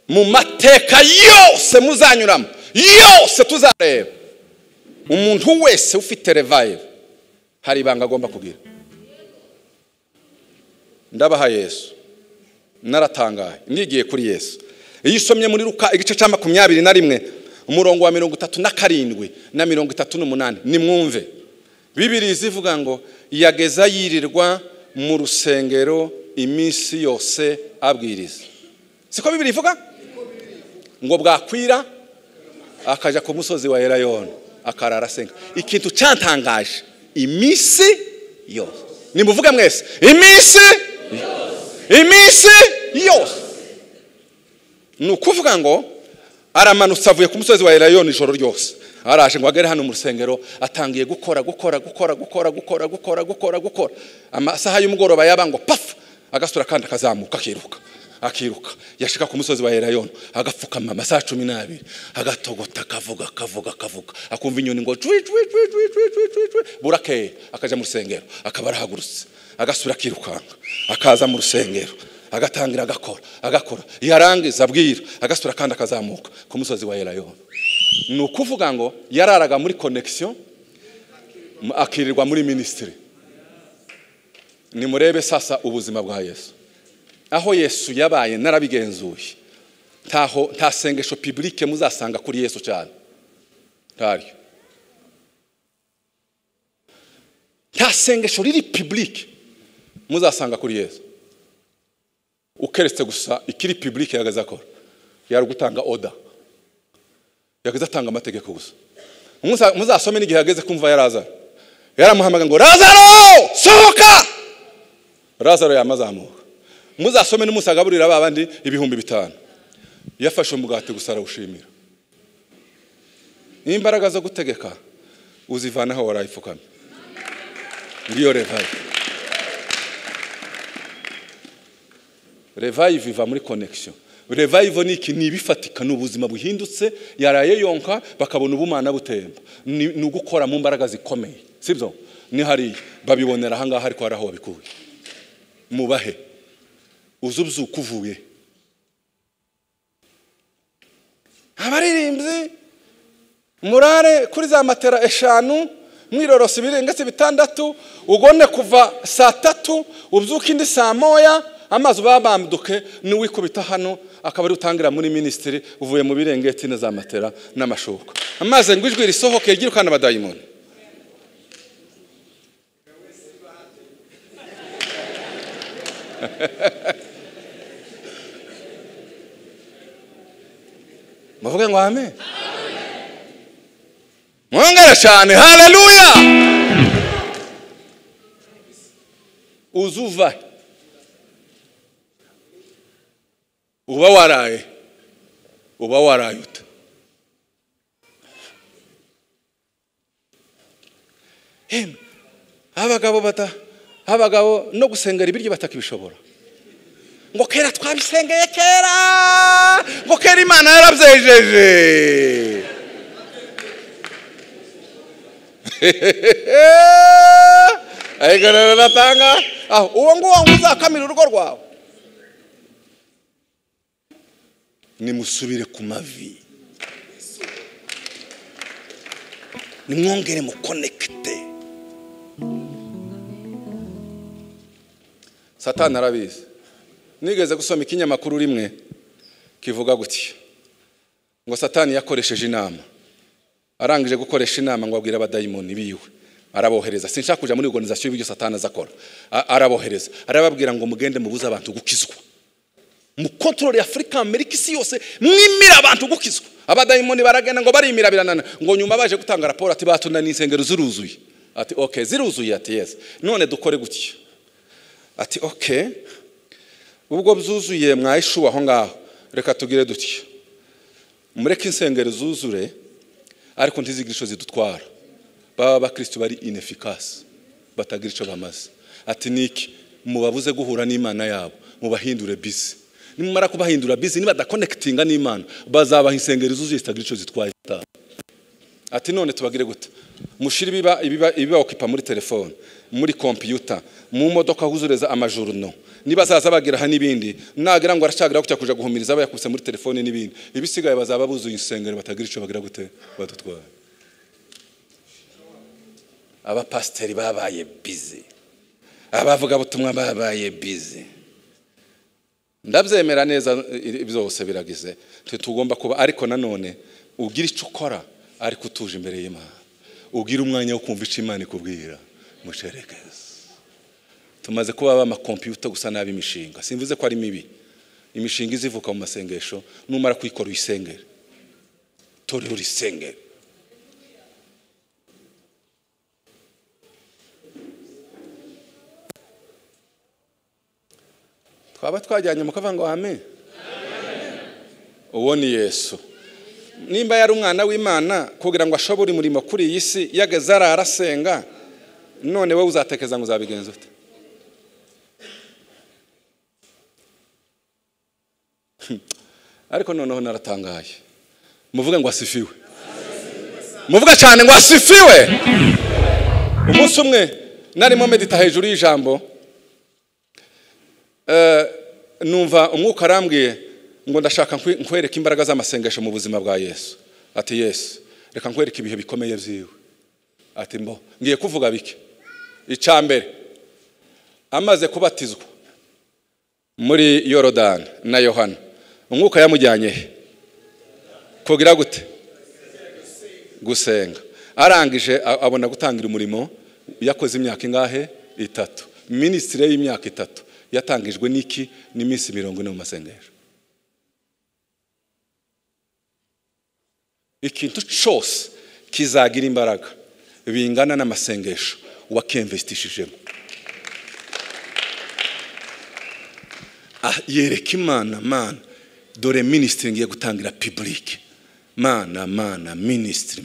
Mu mateka yose muzanyuramo yose tuzareba umuntu wese ufite revive hari ibanga agomba kugira. Ndabaha Yesu naratangaye ngigiye kuri Yesu. Iyo usomye muri Luka igice cya 21 umurongo wa 37 na 38 nimwumve. Bibiliya ivuga ngo yageza yirirwa mu rusengero iminsi yose abwiriza. Siko Bibiliya ivuga? Ngo bwakwira akaja ku musozi wa Elayono akarara senga. Ikintu cyantangaje iminsi yose. Nimuvuga mwese iminsi yose. Iminsi yose. Nukuvuga ngo aramanutse avuye ku musozi wa Elayono ijoro ryose. Araje ngo agere hano mu rusengero atangiye gukora. Amasaha y'umugoroba yabango paf agasura kandi akazamuka akiruka yashika ku musozi wa Elayono agapfukama amasaha 12 agatogota kavuga akumva inyoni ngo burakeye akaja mu rusengero akabara hagurutse agasura kirukanga akaza mu rusengero agatangira agakora yarangiza abwira agasura kandi akazamuka ku musozi wa Elayono. Nukuvuga ngo yararaga muri connection akirirwa muri ministry. Nimurebe sasa ubuzima bwa Yesu. Aho Yesu yabaye narabigenzuye. Nta sengesho publique muzasanga kuri Yesu cyane. Ntari. Nta sengesho riri publique muzasanga kuri Yesu. ukeretse gusa ikiri public yagaze akora yari gutanga order yagaze atanga amategeko gusa muzasome n'igihe yageze kumva yaraza yaramuhamaga ngo Lazaro sohoka Lazaro yamazamuka muzasome n'umusagaburira babandi 5,000 yafashe umugati gusa arawushimira imbaraga zo gutegeka uzivanaho warayipfukamye ngiyo revive iva muri connection. Revive ni iki? Ni ibifatika n'ubuzima buhindutse yaraye yonka bakabona ubumana butemba ni ugukora mu mbaraga zikomeye sibyo ni hari babibonera ahangaha ariko haraho babikuye mubahe uzubyuka uvuye abaririmbyi murare kuri za matera 5 mwirorosi ibirengetse 6 ugone kuva saa 3 ubyuka indi saa 1 amazi babamduke n'uwikubita hano akabari utangira muri ministry uvuye mu birengetse na za matera n'amashuka amazi ngo ijwi risohoke girukana abadayimoni Muvuge ngo amen. Mwongera cyane haleluya. Uzuva uba waraye uta abagabo no gusengera ibiryo batakibishobora ngo kera twabisengeye kera ngo kera Imana yarabyejeje ayigana natanga uwo ngo uzakamira urugo rwawe nimusubire ku mavi nimwongere mu connecte. Satani arabizi nigeze gusoma ikinyamakuru rimwe kivuga gutya ngo Satani yakoresheje inama arangije gukoresha inama ngo abwira abadayimoni biwe arabohereza sinshaka kuja muri organisation y'ibyo Satani azakora arabohereza arababwira ngo mugende mubuza abantu gukizwa mu control ya Afrika Amerika isi yose mwimira abantu gukizwa abadayimoni baragenda ngo barimira biranana ngo nyuma baje gutanga raporo ati batuna n'insengero ziruzuye ati okay ziruzuye ati yes none dukore gutya ati okay ubwo byuzuye mwayishuwa aho ngaho reka tugire dutya mureke insengero zuzure ariko ntizigira ico zidutwara baba bakristo bari inefficace batagira ico bamaze ati niki mubabuze guhura n'Imana yabo mubahindure busy nimara kubahindura busy niba da connectinga n'Imana bazabaha insengero zuzuye zitagira ico zitwaye ati none tubagire gute mushira ibiba okipa muri telefone muri computer mu modoka huzureza amajurno niba zaza bagira ha nibindi nagira ngo aracagira kucya kuja guhumiriza abayakubise muri telefone nibindi ibisigaye bazaba buzuye insengero batagira ico bagira gute badutwara aba pasiteri babaye busy abavuga butumwa babaye busy ndabyemera neza byose biragize tugomba kuba ariko nanone ugira icyo ukora ariko utuje imbere y'Imana ugira umwanya wo kumva icyo Imana ikubwira musherekeze tumaze kuba aba computer gusa nabi imishinga simvuze ko ari mibi imishinga izivuka mu masengesho numara kwikora uyisengere tori urisengere twaba twajyanye mukava ngo amen uwo ni Yesu nimba yari umwana w'Imana kugira ngo ashobore umurimo kuri iyi si yageze arasenga none wowe uzatekeza ngo uzabigenza ute ariko noneho naratangaye muvuge ngo asifiwe muvuga cyane ngo asifiwe umunsi umwe narimo medita hejuru y'ijambo numva umwuka arambwiye ngo ndashaka nkwereka imbaraga z'amasengesho mu buzima bwa Yesu ati Yesu reka nkwereka ibihe bikomeye byiwe ati mbo ngiye kuvuga bike icambere amaze kubatizwa muri Yorodani na Yohana umwuka yamujyanye kugira gute gusenga arangije abona gutangira umurimo yakoze imyaka ingahe 3 ministry y'imyaka 3 yatangijwe n'iki n'iminsi 40 mu masengesho. Ikintu cyose kizagira imbaraga bingana n'amasengesho wakemvestishijemo. Yereka Imana, mana dore ministry ngiye gutangira public. Mana ministry.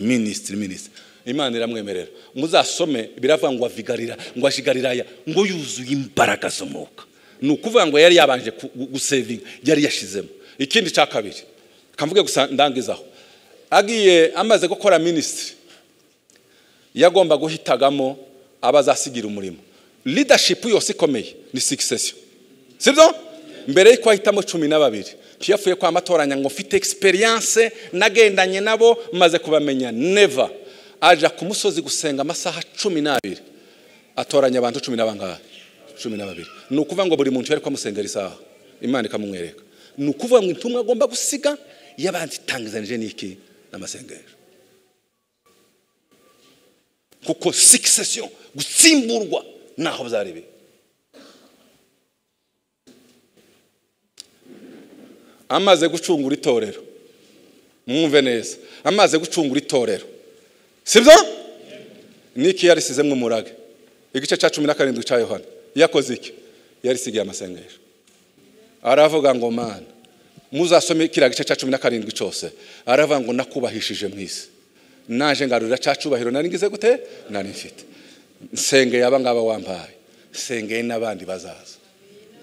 Imana iramwemerera. Muzasome biravuga ngo avigarira, ngo ashigariraya, ngo yuzuye imbaraga z'umwuka. Nukuvuga ngo yari yabanje gusavinga, yari yashizemo. Ikindi cya kabiri kamvuge gusa ndangizaho, agiye amaze gukora ministry yagomba guhitagamo abazasigira umurimo. Leadership yose ikomeye ni succession, sibyo? Mbere y'iko ahitamo 12 kiyafuye kwa amatoranya ngo mfite experience nagendanye nabo maze kubamenya. Never aja ku musozi gusenga amasaha 12 atoranya abantu 12. Nukuvuga ngo buri muntu yari kwamusengera isaha, Imana ikamumwereka. Nukuvuga ngo intumwa agomba gusiga yabandi tangizanije niki n'amasengesho. Kuko succession gutsimburwa naho byarebe. Amaze gucungura itorero, mwumve neza, amaze gucungura itorero, sibyo? Niki yarisizemwe umurage. Igice cya 17 cya Yohana yakoze iki? Yarisigiye amasengesho. Aravuga ngo mana muzasome kira gice cya 17 cyose, aravuga ngo nakubahishije mwisi, naje ngarurira cyacubahiro nari ngize gute nari mfite, nsenge yaba ngaba wampaye, senge n'abandi bazaza.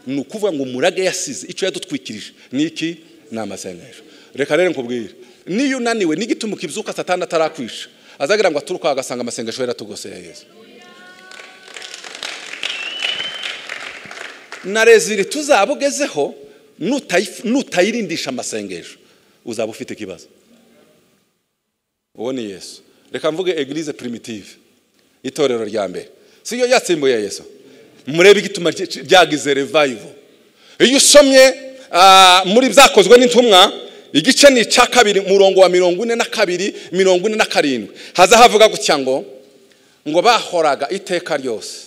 Nukuvuga ngo umurage yasize icyo yadutwikirije niki n'amasengesho. Reka rero nkubwire, niyo unaniwe n'igituma kibyuka Satani atarakwisha, azagira ngo aturuka agasanga amasengesho yaratugoseye Yesu. Narezire tuzabugezeho nutayirindisha amasengesho uzaba ufite kibazo. Uwo ni Yesu. Reka mvuge eglise primitive, itorero rya mbere siyo yatsimbuye Yesu. Murebe igituma byagize revival. Iyo usomye muri byakozwe n'intumwa igice ni cya 2 murongo wa 42 47 haza havuga gutya ngo bahoraga iteka ryose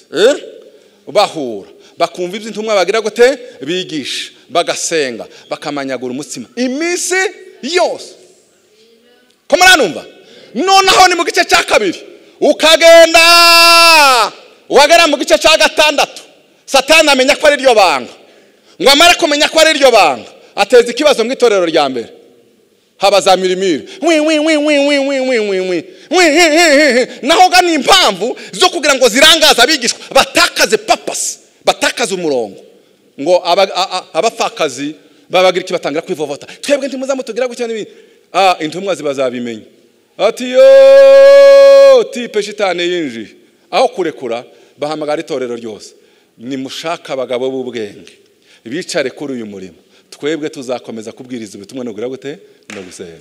bahura bakumva ibyo intumwa bagira gute bigisha bagasenga bakamanyagura umutsima iminsi yose. Ko muranumva? Noneho ni mu gice cya 2 ukagenda wagera mu gice cya 6 Satani amenya ko ari ryo banga, ngo amara kumenya ko ari ryo banga ateza ikibazo mu itorero rya mbere. Habaza mirimiri naho gani impamvu zo kugira ngo zirangaza abigishwa batakaze purpose, batakaze umurongo, ngo abafakazi babagira iki batangira kwivovota, twebwe ntimuzamutugira gutya n'ibindi. Intumwa zibazabimenya ati yo tipe shitani yinji, aho kurekura bahamagara itorero ryose, nimushaka abagabo b'ubwenge bicare kuri uyu murimo, twebwe tuzakomeza kubwiriza ubutumwa no kugira gute no gusenga.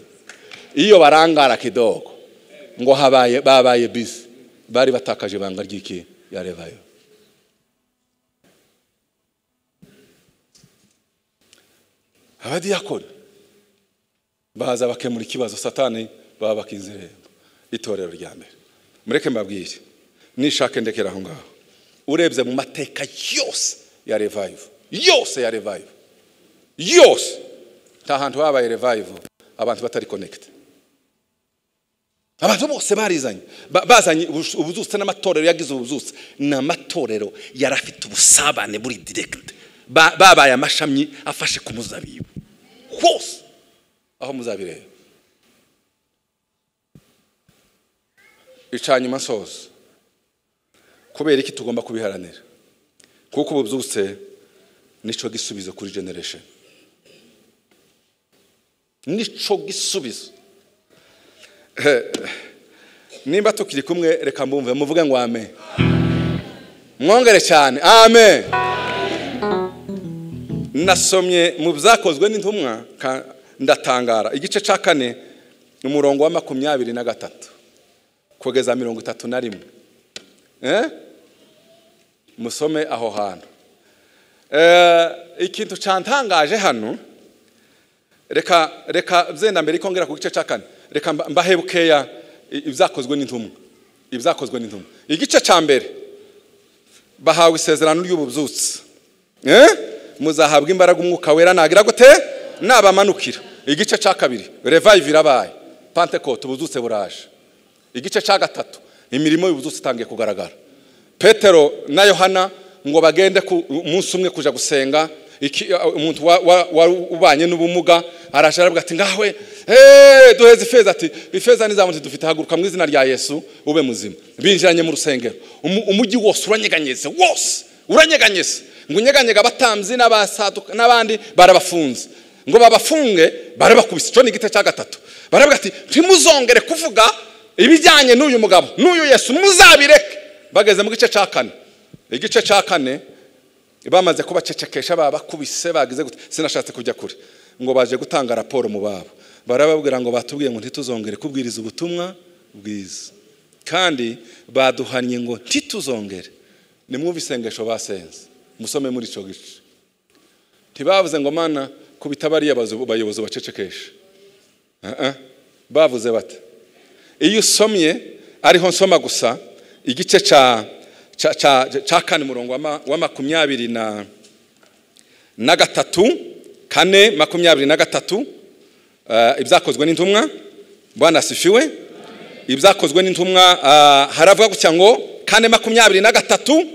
Iyo barangara kidogo ngo babaye busy, bari batakaje banga ry'iki yarevayo. Abadiyakoni baza bakemura ikibazo Satani baba bakizerera itorero rya mbere. Mureke mbabwire, nishake ndekera aho ngaho, urebye mu mateka yose ya revival, yose nta hantu habaye revival abantu batari connected. Abantu bose bazanye ubuzutse n'amatorero yagize ubuzutse n'amatorero yarafite ubusabane buri direct, babaye amashami afashe ku muzabibu hose aho muzabireba. Icanyuma sozo kubera iki tugomba kubiharanira, kuko ubuzutse nico gisubizo kuri generation, nico gisubizo. Nimba tukiri kumwe reka mbumve muvuge ngo amen, mwongere cyane amen. Nasomye mu byakozwe n'intumwa ndatangara igice cya 4 umurongo wa 23 kugeza 31. Musome aho hantu. Ikintu cyantangaje hano, reka byenda mbere ikongera ku gice cya 4, reka mbahebukeya ibyakozwe n'intumwa. Igice cya mbere bahawe isezerano ry'ubuzutse, muzahabwa imbaraga umwuka wera nagira gute nabamanukira. Igice cya kabiri revive irabaye, Pentecote ubuzutse buraje. Igice cya gatatu imirimo y'ubuzutse itangiye kugaragara. Petero na Yohana ngo bagende ku munsi umwe kuja gusenga. Umuntu ubanye n'ubumuga arasharavuga ati ngawe duheze ifeza, ati ifeza nizamuti dufite, haguruka mu izina rya Yesu ube muzima. Binjiranye mu rusengero, umujyi wose uranyeganyeze, wose uranyeganyeze, ngo unyeganyega abatambyi n'abasaduka n'abandi barabafunze, ngo babafunge barabakubise. Cyo ni igite cya gatatu. Baravuga ati ntimuzongere kuvuga ibijyanye n'uyu mugabo n'uyu Yesu, muzabireke. Bageze mu gice cya kane. Igice cya kane bamaze kubacecekesha babakubise bagize gute, sinashatse kujya kure, ngo baje gutanga raporo mu babo. Barababwira ngo batubwiye ngo ntituzongere kubwiriza ubutumwa bwiza, kandi baduhanye ngo ntituzongere. Nimwumve isengesho basenze, musome muri ico gice. Ntibavuze ngo Mana kubita bariya bayobozi bacecekesha. Bavuze bate? Iyo usomye ariho nsoma gusa igice ca kane murongo wa 23 kane 23, ibyakozwe n'intumwa. Bwana asifiwe. Ibyakozwe n'intumwa haravuga gutya ngo kane 23,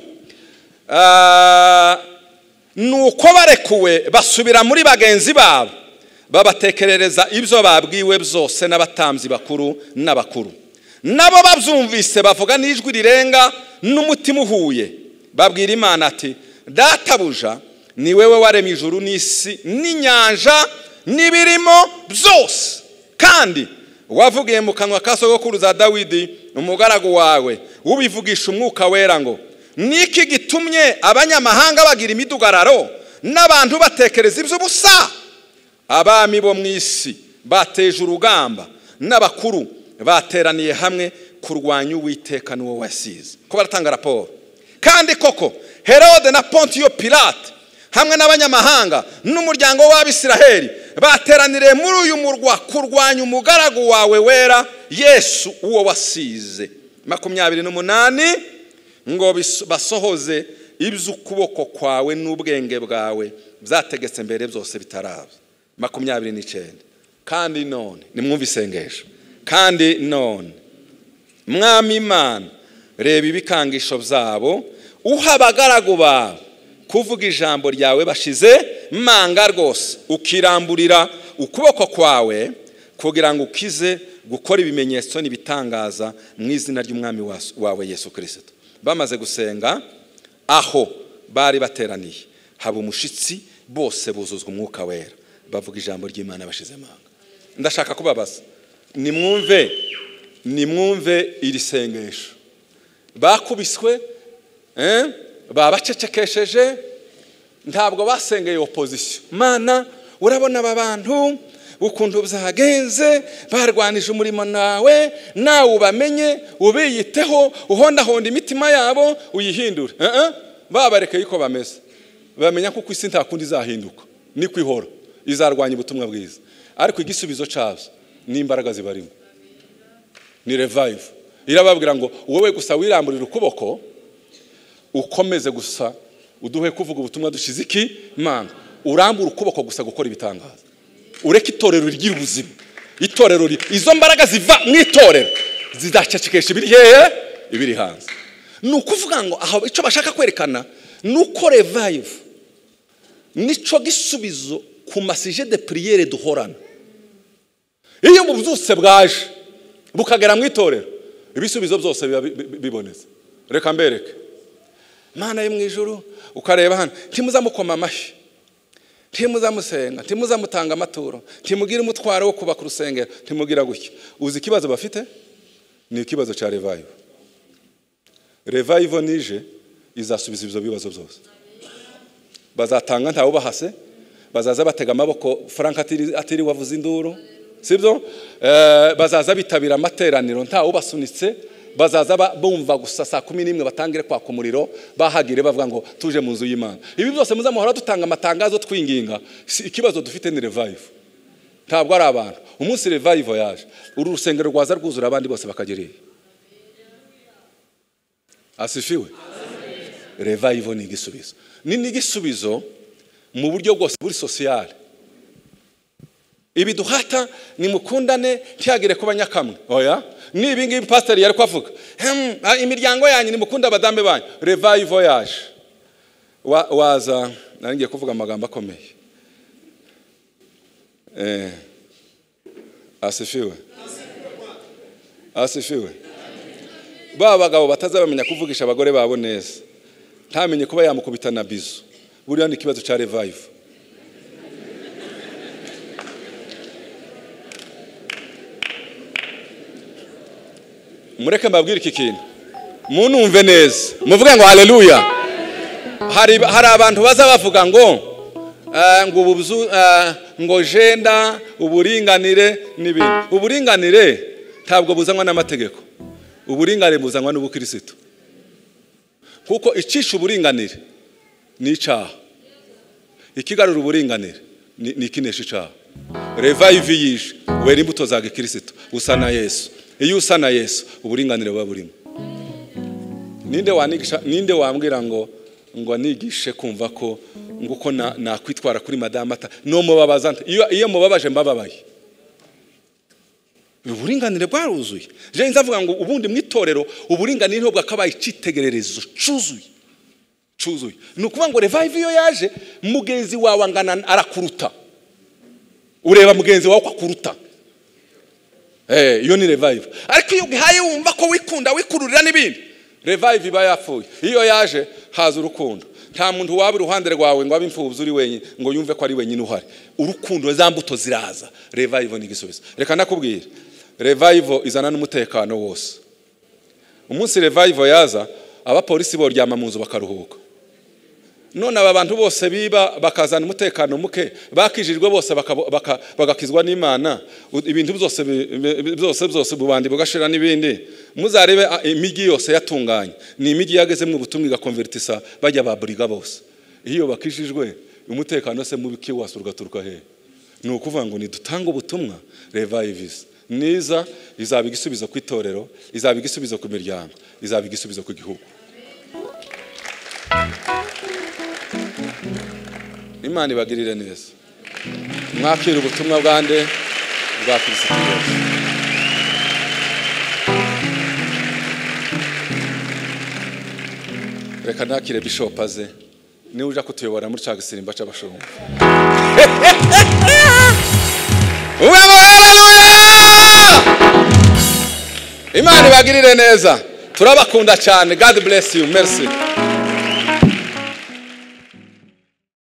nuko barekuwe basubira muri bagenzi babo babatekerereza ibyo babwiwe byose n'abatambyi bakuru n'abakuru. Nabo babyumvise bavuga n'ijwi rirenga n'umutima uhuye, babwira Imana ati databuja ni wewe waremye ijuru n'isi n'inyanja n'ibirimo byose, kandi wavugiye mu kanwa ka sogokuruza Dawidi umugaragu wawe ubivugisha umwuka wera ngo niki gitumye abanyamahanga bagira imidugararo n'abantu batekereza iby'ubusa? Abami bo mu isi bateje urugamba n'abakuru bateraniye hamwe kurwanya Uwiteka n'uwo wasize. Ko baratanga raporo. Kandi koko Herode na Pontiyo Pilate hamwe n'abanyamahanga n'umuryango w'Abisiraheli bateranire muri uyu murwa kurwanya umugaragu wawe wera Yesu uwo wasize. 28 ngo basohoze iby'ukuboko kwawe n'ubwenge bwawe byategetse mbere byose bitaraba. 29 kandi none nimwumve isengesho. Kandi none Mwami Imana reba ibikangisho byabo, uha abagaragu bawe kuvuga ijambo ryawe bashize manga rwose, ukiramburira ukuboko kwawe kugira ngo ukize gukora ibimenyetso n'ibitangaza mu izina ry'umwami wawe Yesu Kristo. Bamaze gusenga aho bari bateraniye haba umushitsi, bose buzuzwa umwuka wera bavuga ijambo ry'Imana bashize manga. Ndashaka kubabaza, nimwumve iri sengesho. Bakubiswe, babacecekesheje, ntabwo basengeye opposition. Mana urabona aba bantu ukuntu byagenze, barwanije umurimo nawe ubamenye, ubiyiteho, uhondahonda imitima yabo uyihindure. Babarekeye uko bameze, bamenya kuko isi nta kundi izahinduka, ni kwihora izarwanya ubutumwa bwiza. Ariko igisubizo cyazo ni imbaraga zibarimo, ni revive. Irababwira ngo wowe gusa wiramburira ukuboko, ukomeze gusa uduhe kuvuga ubutumwa dushize iki manga, urambura ukuboko gusa gukora ibitangaza. Ureke itorero rigira ubuzima, itorero izo mbaraga ziva mu itorero zizacecekesha ibiri hehe ibiri hanze. Nukuvuga ngo aho icyo bashaka kwerekana nuko revive nico gisubizo ku masije de prière duhorana. Iyo mu byose bwaje bukagera mu itorero, ibisubizo byose bibonetse. Reka mbereke. Mana yo mu ijuru ukareba hano, ntimuzamukoma amashyi, ntimuzamusenga, ntimuzamutanga amaturo, ntimugira umutwaro wo kubaka urusengero, ntimugira gutya. Uzi ikibazo bafite? Ni ikibazo cya revive. Revive nije izasubiza ibyo bibazo byose. Bazatanga ntawe bahase, bazaza batega amaboko Frank atiri wavuze induru, sibyo? Bazaza bitabira amateraniro ntawe ubasunitse, bazaza bumva gusa saa 11 batangire kwaka umuriro, bahagire bavuga ngo tuje mu nzu y'Imana. Ibi byose muzamuhora dutanga amatangazo twinginga. Ikibazo dufite ni revive, ntabwo ari abantu. Umunsi revive yaje, uru rusengero rwaza rwuzura abandi bose bakagiriye. Asifiwe. revival ni igisubizo. Ni igisubizo mu buryo bwose buri sociale. Ibi duhata ni mukundane ntiyagire kuba nyakamwe. Oya, nibi ngibi pastor yari kwavuga. Imiryango yanyu ni mukunda abadambe banyu. Revival yaje. Waza naringiye kuvuga amagambo akomeye. Asifiwe. Asifiwe. Ba bagabo batazabamenya kuvugisha abagore babo neza. Ntamenye kuba yamukubita na bizu. Buriya ni kibazo cha revival. Mureke mbabwire iki kintu. Munumve neza. Muvuge ngo haleluya. Hari abantu baza bavuga ngo ngo jenda uburinganire n'ibindi. Uburinganire ntabwo buzanwa n'amategeko. Uburinganire buzanwa n'ubukristo. Kuko icisha uburinganire ni icyaha. Ikigarura uburinganire ni ikinesha icyaha. Revive yije wera imbuto za Kristo usa na Yesu. Iyo usa na Yesu uburinganire buba burimo. Ninde wambwira ngo nigishe kumva ko nguko nakwitwara kuri madame ata no mubabaza iyo mubabaje mbababaye. Uburinganire bwaruzuye. Je nzavuga ngo ubundi mwitorero uburinganire ntabwo akabaye citegererezo cuzuye. Nukuvuga ngo revive iyo yaje mugenzi wawe angana arakuruta. Ureba mugenzi wawe kwakuruta. Iyo ni revive. Ariko iyo gihaye wumva ko wikunda wikururira n'ibindi. Revive iba yapfuye. Iyo yaje haza urukundo. Nta muntu waba iruhande rwawe ngo abimfubye uri wenyine ngo yumve ko ari wenyine uhari. Urukundo zambuto ziraza. Revive ni igisubizo. Reka nakubwira. Revival izana n'umutekano wose. Umunsi revival yaza abapolisi bo ryama mu nzu bakaruhuka. None aba bantu bose biba bakazana umutekano muke bakijijwe bose bagakizwa n'Imana ibintu byose bubandi bugashira n'ibindi. Muzarebe imigi yose yatunganye ni imigi yageze mu butumwa igakonvertisa bajya baburiga bose. Iyo bakijijwe umutekano se mubiki wasurugaturuka he. Ni ukuvuga ngo ni dutanga ubutumwa revives niza izaba igisubizo ku itorero, izaba igisubizo ku miryango, izaba igisubizo ku gihugu. Imana ibagirire neza. Mwakira ubutumwa bwande bwa Kristo. Reka nakire bishop aze ni uja kutuyobora muri cya gisirimba c'abashumba. Imana ibagirire neza. Turabakunda cyane. God bless you. Merci.